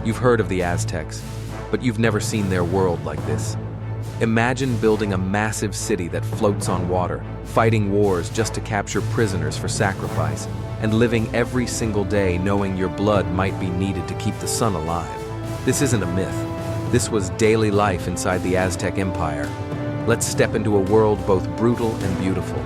You've heard of the Aztecs, but you've never seen their world like this. Imagine building a massive city that floats on water, fighting wars just to capture prisoners for sacrifice, and living every single day knowing your blood might be needed to keep the sun alive. This isn't a myth. This was daily life inside the Aztec Empire. Let's step into a world both brutal and beautiful.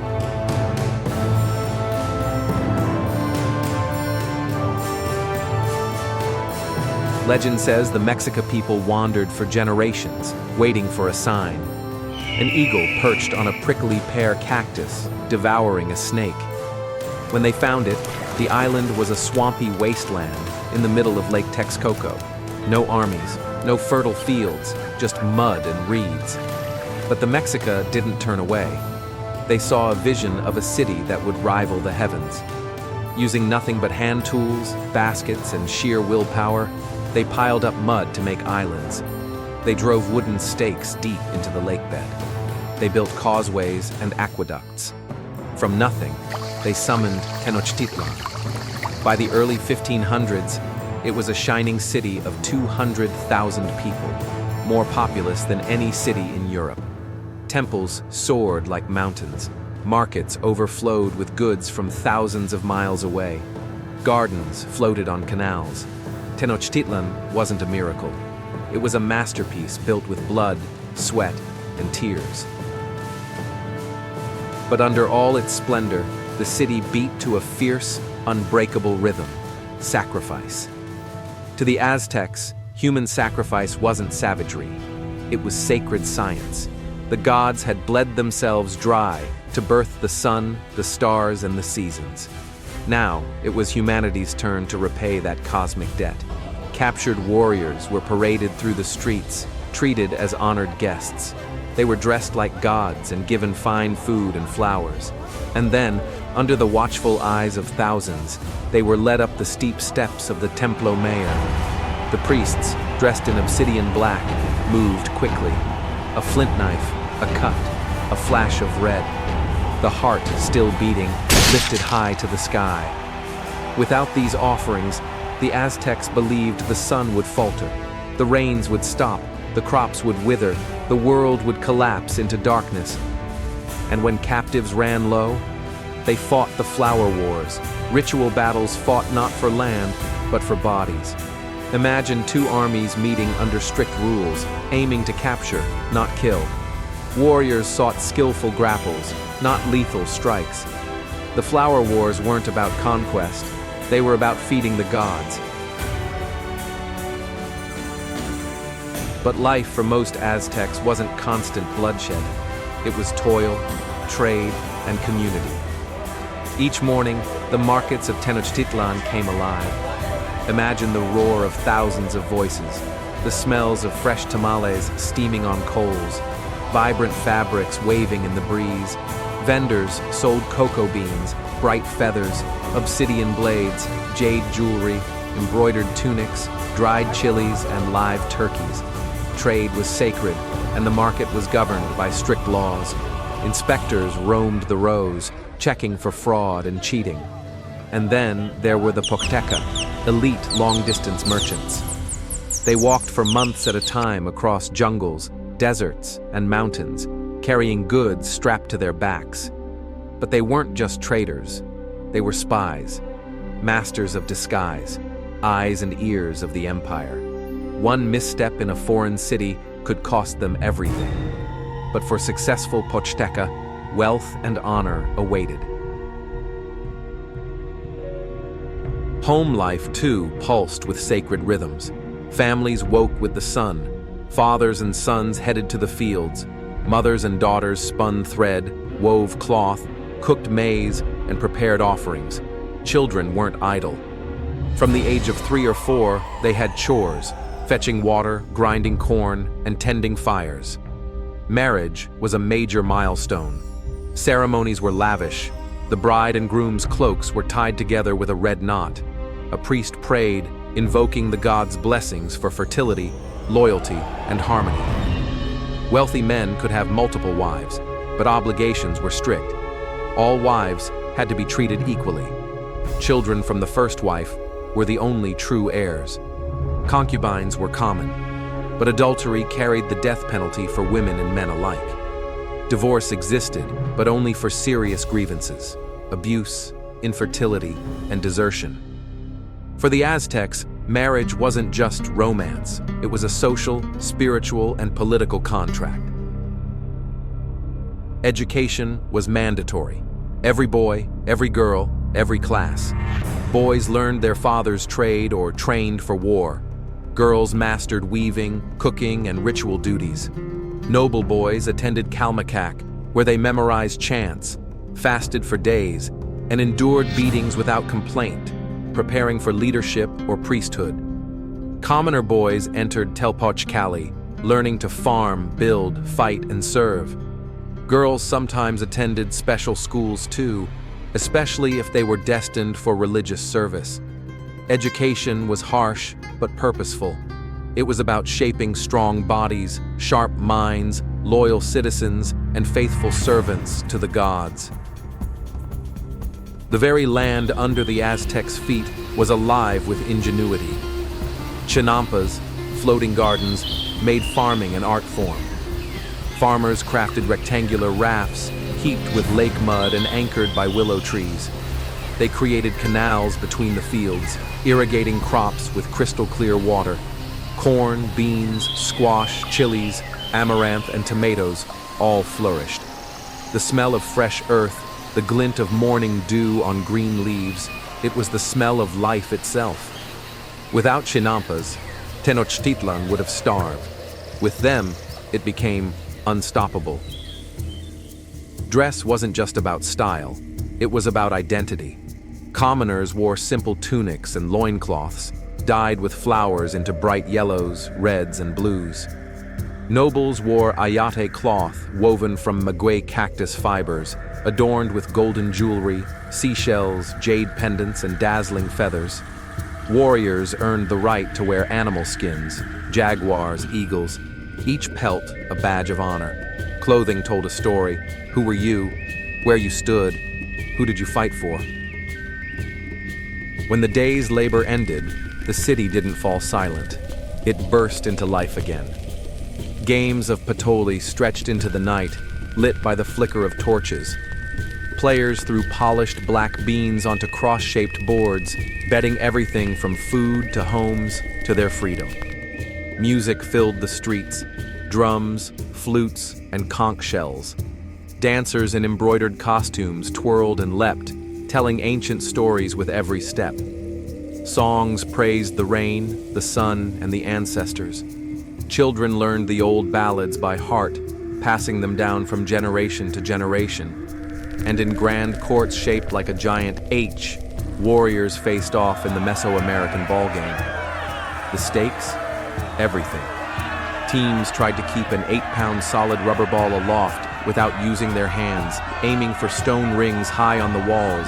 Legend says the Mexica people wandered for generations, waiting for a sign. An eagle perched on a prickly pear cactus, devouring a snake. When they found it, the island was a swampy wasteland in the middle of Lake Texcoco. No armies, no fertile fields, just mud and reeds. But the Mexica didn't turn away. They saw a vision of a city that would rival the heavens. Using nothing but hand tools, baskets, and sheer willpower, they piled up mud to make islands. They drove wooden stakes deep into the lake bed. They built causeways and aqueducts. From nothing, they summoned Tenochtitlan. By the early 1500s, it was a shining city of 200,000 people, more populous than any city in Europe. Temples soared like mountains. Markets overflowed with goods from thousands of miles away. Gardens floated on canals. Tenochtitlan wasn't a miracle. It was a masterpiece built with blood, sweat, and tears. But under all its splendor, the city beat to a fierce, unbreakable rhythm: sacrifice. To the Aztecs, human sacrifice wasn't savagery. It was sacred science. The gods had bled themselves dry to birth the sun, the stars, and the seasons. Now, it was humanity's turn to repay that cosmic debt. Captured warriors were paraded through the streets, treated as honored guests. They were dressed like gods and given fine food and flowers. And then, under the watchful eyes of thousands, they were led up the steep steps of the Templo Mayor. The priests, dressed in obsidian black, moved quickly. A flint knife, a cut, a flash of red. The heart, still beating, lifted high to the sky. Without these offerings, the Aztecs believed the sun would falter, the rains would stop, the crops would wither, the world would collapse into darkness. And when captives ran low, they fought the flower wars, ritual battles fought not for land, but for bodies. Imagine two armies meeting under strict rules, aiming to capture, not kill. Warriors sought skillful grapples, not lethal strikes. The flower wars weren't about conquest. They were about feeding the gods. But life for most Aztecs wasn't constant bloodshed. It was toil, trade, and community. Each morning, the markets of Tenochtitlan came alive. Imagine the roar of thousands of voices, the smells of fresh tamales steaming on coals, vibrant fabrics waving in the breeze. Vendors sold cocoa beans, bright feathers, obsidian blades, jade jewelry, embroidered tunics, dried chilies, and live turkeys. Trade was sacred, and the market was governed by strict laws. Inspectors roamed the rows, checking for fraud and cheating. And then there were the Pochteca, elite long-distance merchants. They walked for months at a time across jungles, deserts, and mountains, carrying goods strapped to their backs. But they weren't just traders. They were spies, masters of disguise, eyes and ears of the empire. One misstep in a foreign city could cost them everything. But for successful Pochteca, wealth and honor awaited. Home life, too, pulsed with sacred rhythms. Families woke with the sun. Fathers and sons headed to the fields. Mothers and daughters spun thread, wove cloth, cooked maize, and prepared offerings. Children weren't idle. From the age of 3 or 4, they had chores, fetching water, grinding corn, and tending fires. Marriage was a major milestone. Ceremonies were lavish. The bride and groom's cloaks were tied together with a red knot. A priest prayed, invoking the gods' blessings for fertility, loyalty, and harmony. Wealthy men could have multiple wives, but obligations were strict. All wives had to be treated equally. Children from the first wife were the only true heirs. Concubines were common, but adultery carried the death penalty for women and men alike. Divorce existed, but only for serious grievances: abuse, infertility, and desertion. For the Aztecs, marriage wasn't just romance. It was a social, spiritual, and political contract. Education was mandatory. Every boy, every girl, every class. Boys learned their father's trade or trained for war. Girls mastered weaving, cooking, and ritual duties. Noble boys attended Kalmakak, where they memorized chants, fasted for days, and endured beatings without complaint, preparing for leadership or priesthood. Commoner boys entered Telpochcali, learning to farm, build, fight, and serve. Girls sometimes attended special schools too, especially if they were destined for religious service. Education was harsh but purposeful. It was about shaping strong bodies, sharp minds, loyal citizens, and faithful servants to the gods. The very land under the Aztecs' feet was alive with ingenuity. Chinampas, floating gardens, made farming an art form. Farmers crafted rectangular rafts, heaped with lake mud and anchored by willow trees. They created canals between the fields, irrigating crops with crystal-clear water. Corn, beans, squash, chilies, amaranth, and tomatoes all flourished. The smell of fresh earth, the glint of morning dew on green leaves, it was the smell of life itself. Without Chinampas, Tenochtitlan would have starved. With them, it became unstoppable. Dress wasn't just about style, it was about identity. Commoners wore simple tunics and loincloths, dyed with flowers into bright yellows, reds, and blues. Nobles wore ayate cloth woven from maguey cactus fibers, adorned with golden jewelry, seashells, jade pendants, and dazzling feathers. Warriors earned the right to wear animal skins, jaguars, eagles, each pelt a badge of honor. Clothing told a story. Who were you? Where you stood? Who did you fight for? When the day's labor ended, the city didn't fall silent. It burst into life again. Games of patoli stretched into the night, lit by the flicker of torches. Players threw polished black beans onto cross-shaped boards, betting everything from food to homes to their freedom. Music filled the streets, drums, flutes, and conch shells. Dancers in embroidered costumes twirled and leapt, telling ancient stories with every step. Songs praised the rain, the sun, and the ancestors. Children learned the old ballads by heart, passing them down from generation to generation. And in grand courts shaped like a giant H, warriors faced off in the Mesoamerican ballgame. The stakes? Everything. Teams tried to keep an 8-pound solid rubber ball aloft without using their hands, aiming for stone rings high on the walls.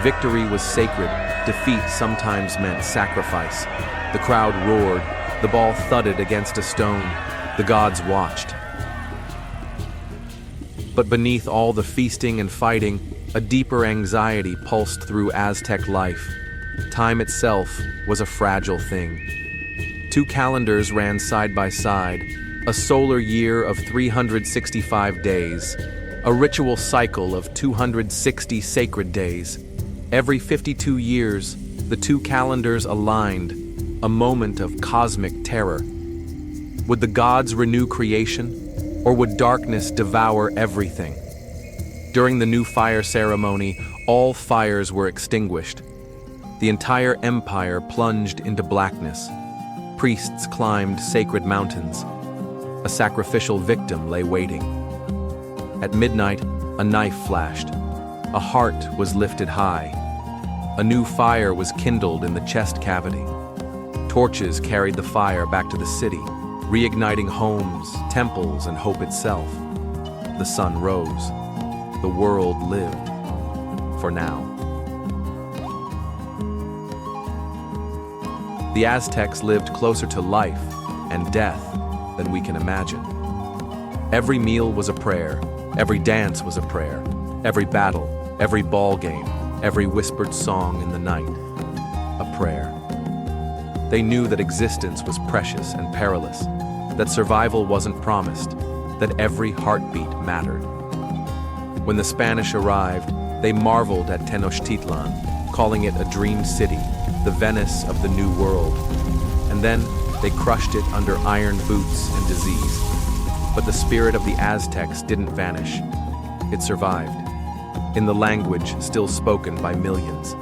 Victory was sacred. Defeat sometimes meant sacrifice. The crowd roared. The ball thudded against a stone. The gods watched. But beneath all the feasting and fighting, a deeper anxiety pulsed through Aztec life. Time itself was a fragile thing. 2 calendars ran side by side, a solar year of 365 days, a ritual cycle of 260 sacred days. Every 52 years, the 2 calendars aligned, a moment of cosmic terror. Would the gods renew creation, or would darkness devour everything? During the new fire ceremony, all fires were extinguished. The entire empire plunged into blackness. Priests climbed sacred mountains. A sacrificial victim lay waiting. At midnight, a knife flashed. A heart was lifted high. A new fire was kindled in the chest cavity. Torches carried the fire back to the city, reigniting homes, temples, and hope itself. The sun rose. The world lived. For now. The Aztecs lived closer to life and death than we can imagine. Every meal was a prayer. Every dance was a prayer. Every battle, every ball game, every whispered song in the night, a prayer. They knew that existence was precious and perilous, that survival wasn't promised, that every heartbeat mattered. When the Spanish arrived, they marveled at Tenochtitlan, calling it a dream city, the Venice of the New World. And then they crushed it under iron boots and disease. But the spirit of the Aztecs didn't vanish. It survived. In the language still spoken by millions.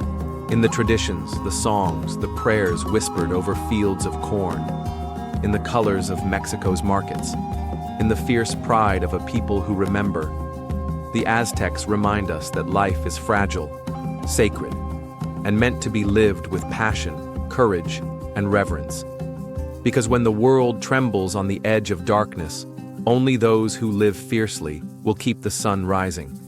In the traditions, the songs, the prayers whispered over fields of corn. In the colors of Mexico's markets. In the fierce pride of a people who remember. The Aztecs remind us that life is fragile, sacred, and meant to be lived with passion, courage, and reverence. Because when the world trembles on the edge of darkness, only those who live fiercely will keep the sun rising.